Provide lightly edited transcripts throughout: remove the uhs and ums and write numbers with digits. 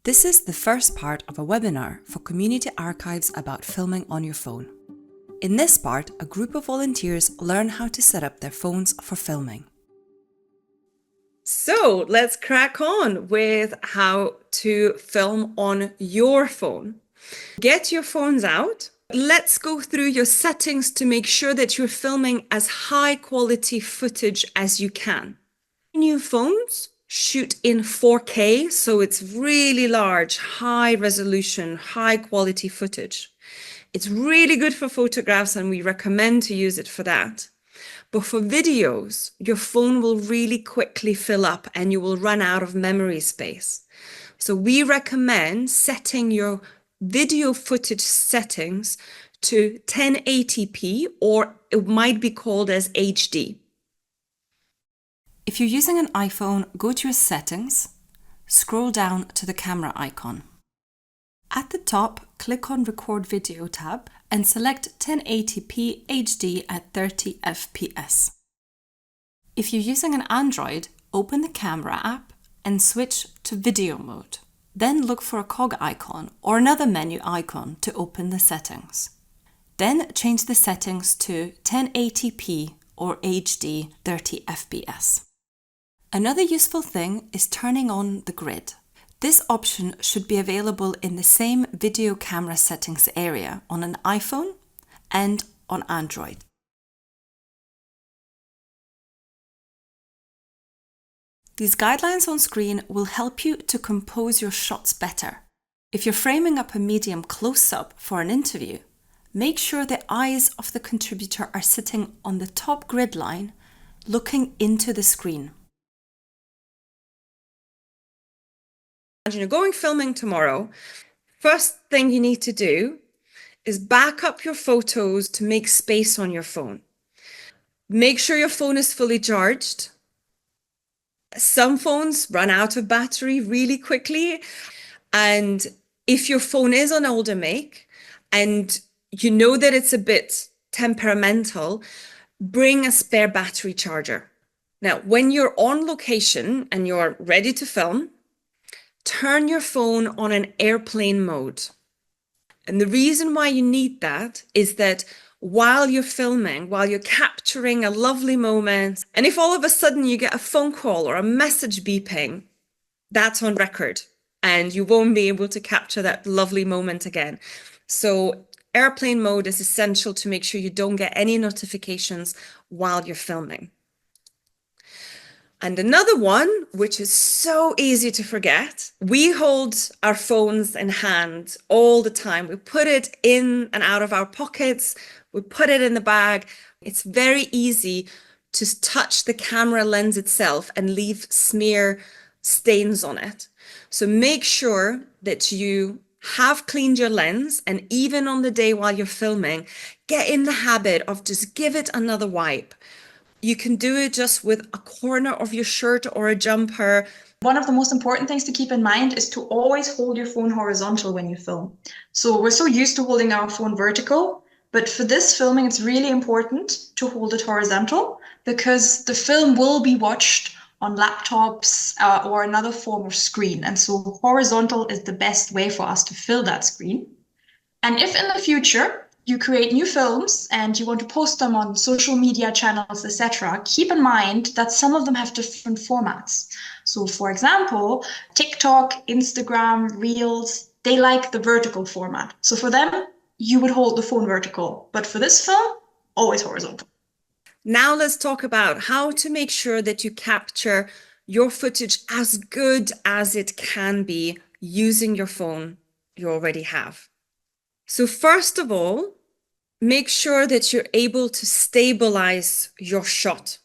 This is the first part of a webinar for community archives about filming on your phone. In this part, a group of volunteers learn how to set up their phones for filming. So let's crack on with how to film on your phone. Get your phones out. Let's go through your settings to make sure that you're filming as high quality footage as you can. New phones shoot in 4K, so it's really large, high resolution, high quality footage. It's really good for photographs and we recommend to use it for that. But for videos, your phone will really quickly fill up and you will run out of memory space. So we recommend setting your video footage settings to 1080p, or it might be called as HD. If you're using an iPhone, go to your settings, scroll down to the camera icon. At the top, click on Record Video tab and select 1080p HD at 30 fps. If you're using an Android, open the camera app and switch to video mode. Then look for a cog icon or another menu icon to open the settings. Then change the settings to 1080p or HD 30 fps. Another useful thing is turning on the grid. This option should be available in the same video camera settings area on an iPhone and on Android. These guidelines on screen will help you to compose your shots better. If you're framing up a medium close-up for an interview, make sure the eyes of the contributor are sitting on the top grid line, looking into the screen. You're going filming tomorrow. First thing you need to do is back up your photos to make space on your phone. Make sure your phone is fully charged. Some phones run out of battery really quickly. And if your phone is an older make and you know that it's a bit temperamental, bring a spare battery charger. Now, when you're on location and you're ready to film, turn your phone on an airplane mode. And the reason why you need that is that while you're filming, while you're capturing a lovely moment, and if all of a sudden you get a phone call or a message beeping, that's on record and you won't be able to capture that lovely moment again. So airplane mode is essential to make sure you don't get any notifications while you're filming. And another one, which is so easy to forget, we hold our phones in hand all the time. We put it in and out of our pockets. We put it in the bag. It's very easy to touch the camera lens itself and leave smear stains on it. So make sure that you have cleaned your lens, and even on the day while you're filming, get in the habit of just give it another wipe. You can do it just with a corner of your shirt or a jumper. One of the most important things to keep in mind is to always hold your phone horizontal when you film. So we're so used to holding our phone vertical, but for this filming, it's really important to hold it horizontal because the film will be watched on laptops or another form of screen. And so horizontal is the best way for us to fill that screen. And if in the future, you create new films and you want to post them on social media channels, etc., keep in mind that some of them have different formats. So for example, TikTok, Instagram, Reels, they like the vertical format. So for them, you would hold the phone vertical, but for this film, always horizontal. Now let's talk about how to make sure that you capture your footage as good as it can be using your phone you already have. So first of all, make sure that you're able to stabilize your shot.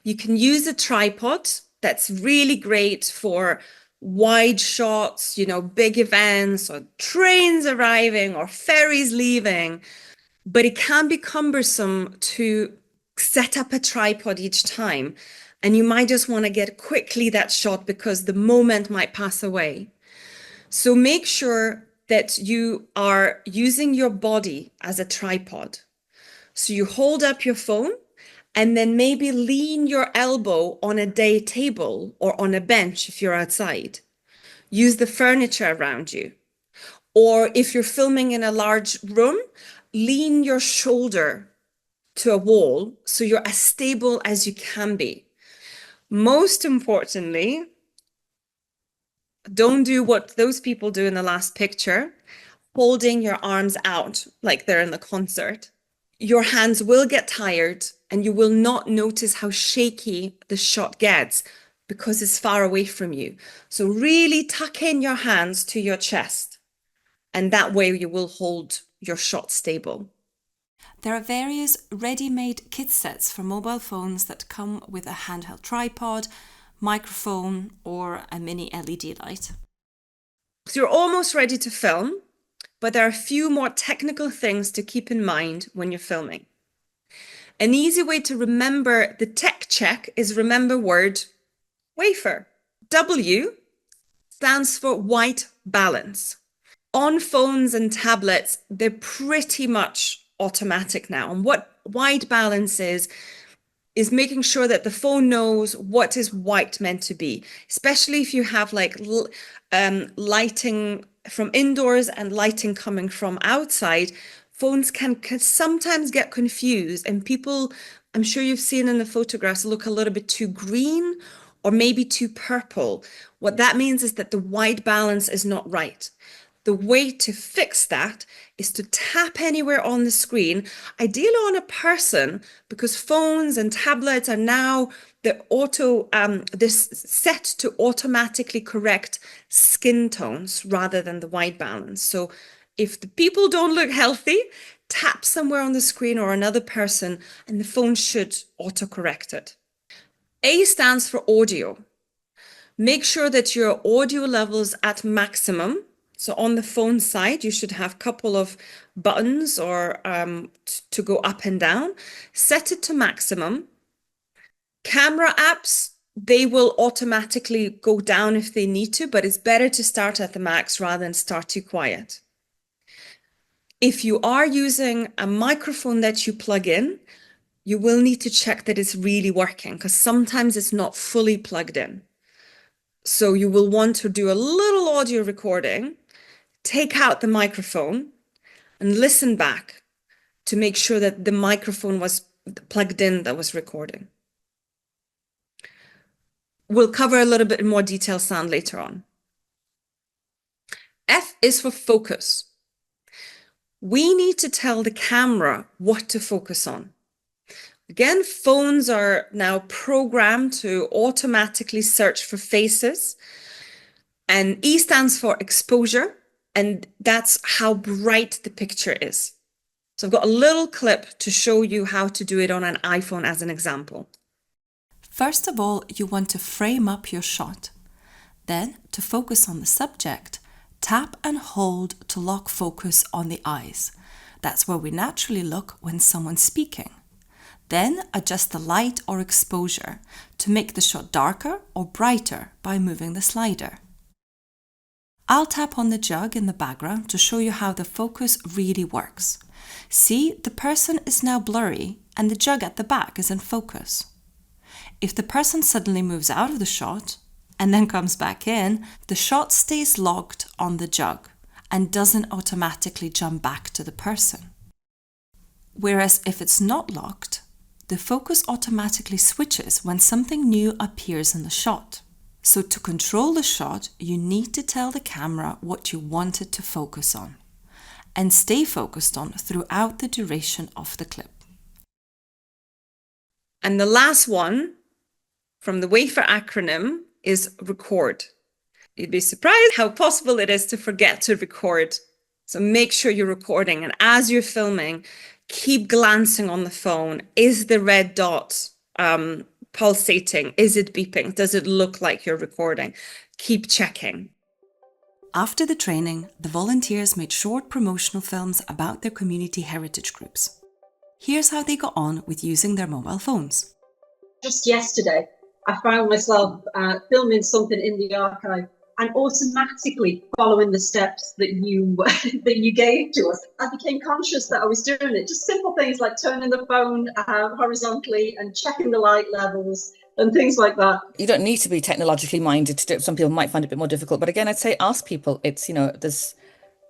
You can use a tripod. That's really great for wide shots, big events or trains arriving or ferries leaving, but it can be cumbersome to set up a tripod each time. And you might just want to get quickly that shot because the moment might pass away. So make sure that you are using your body as a tripod. So you hold up your phone and then maybe lean your elbow on a day table or on a bench if you're outside. use the furniture around you. Or if you're filming in a large room, lean your shoulder to a wall so you're as stable as you can be. Most importantly, don't do what those people do in the last picture, holding your arms out like they're in the concert. Your hands will get tired and you will not notice how shaky the shot gets because it's far away from you. So really tuck in your hands to your chest, and that way you will hold your shot stable. There are various ready-made kit sets for mobile phones that come with a handheld tripod, microphone, or a mini LED light. So you're almost ready to film, but there are a few more technical things to keep in mind when you're filming. An easy way to remember the tech check is remember word wafer. W stands for white balance. On phones and tablets, they're pretty much automatic now. And what white balance is making sure that the phone knows what is white meant to be, especially if you have like lighting from indoors and lighting coming from outside. Phones can sometimes get confused, and people, I'm sure you've seen in the photographs, look a little bit too green or maybe too purple. What that means is that the white balance is not right. The way to fix that is to tap anywhere on the screen, ideally on a person, because phones and tablets are now this set to automatically correct skin tones rather than the white balance. So if the people don't look healthy, tap somewhere on the screen or another person, and the phone should autocorrect it. A stands for audio. Make sure that your audio level's at maximum. So on the phone side, you should have a couple of buttons or to go up and down. Set it to maximum. Camera apps, they will automatically go down if they need to, but it's better to start at the max rather than start too quiet. If you are using a microphone that you plug in, you will need to check that it's really working, because sometimes it's not fully plugged in. So you will want to do a little audio recording, take out the microphone and listen back to make sure that the microphone was plugged in that was recording. We'll cover a little bit more detail sound later on. F is for focus. We need to tell the camera what to focus on. Again, phones are now programmed to automatically search for faces. And E stands for exposure, and that's how bright the picture is. So I've got a little clip to show you how to do it on an iPhone as an example. First of all, you want to frame up your shot. Then, to focus on the subject, tap and hold to lock focus on the eyes. That's where we naturally look when someone's speaking. Then adjust the light or exposure to make the shot darker or brighter by moving the slider. I'll tap on the jug in the background to show you how the focus really works. See, the person is now blurry and the jug at the back is in focus. If the person suddenly moves out of the shot and then comes back in, the shot stays locked on the jug and doesn't automatically jump back to the person. Whereas if it's not locked, the focus automatically switches when something new appears in the shot. So to control the shot, you need to tell the camera what you want it to focus on and stay focused on throughout the duration of the clip. And the last one from the WAFER acronym is record. You'd be surprised how possible it is to forget to record. So make sure you're recording, and as you're filming, keep glancing on the phone. Is the red dot pulsating? Is it beeping? Does it look like you're recording? Keep checking. After the training, the volunteers made short promotional films about their community heritage groups. Here's how they got on with using their mobile phones. Just yesterday, I found myself filming something in the archive and automatically following the steps that you that you gave to us. I became conscious that I was doing it. Just simple things like turning the phone horizontally and checking the light levels, and things like that. You don't need to be technologically minded to do it. Some people might find it a bit more difficult, but again, I'd say ask people. It's, there's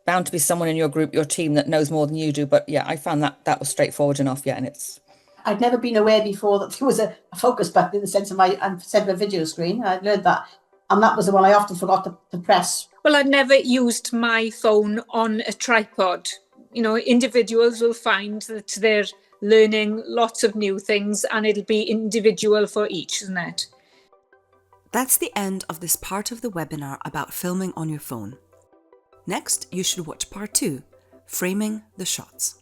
bound to be someone in your group, your team, that knows more than you do. But yeah, I found that was straightforward enough. Yeah, and it's. I'd never been aware before that there was a focus button in the centre of video screen. I'd learned that, and that was the one I often forgot to press. Well, I'd never used my phone on a tripod. Individuals will find that they're learning lots of new things, and it'll be individual for each, isn't it? That's the end of this part of the webinar about filming on your phone. Next, you should watch part 2, Framing the Shots.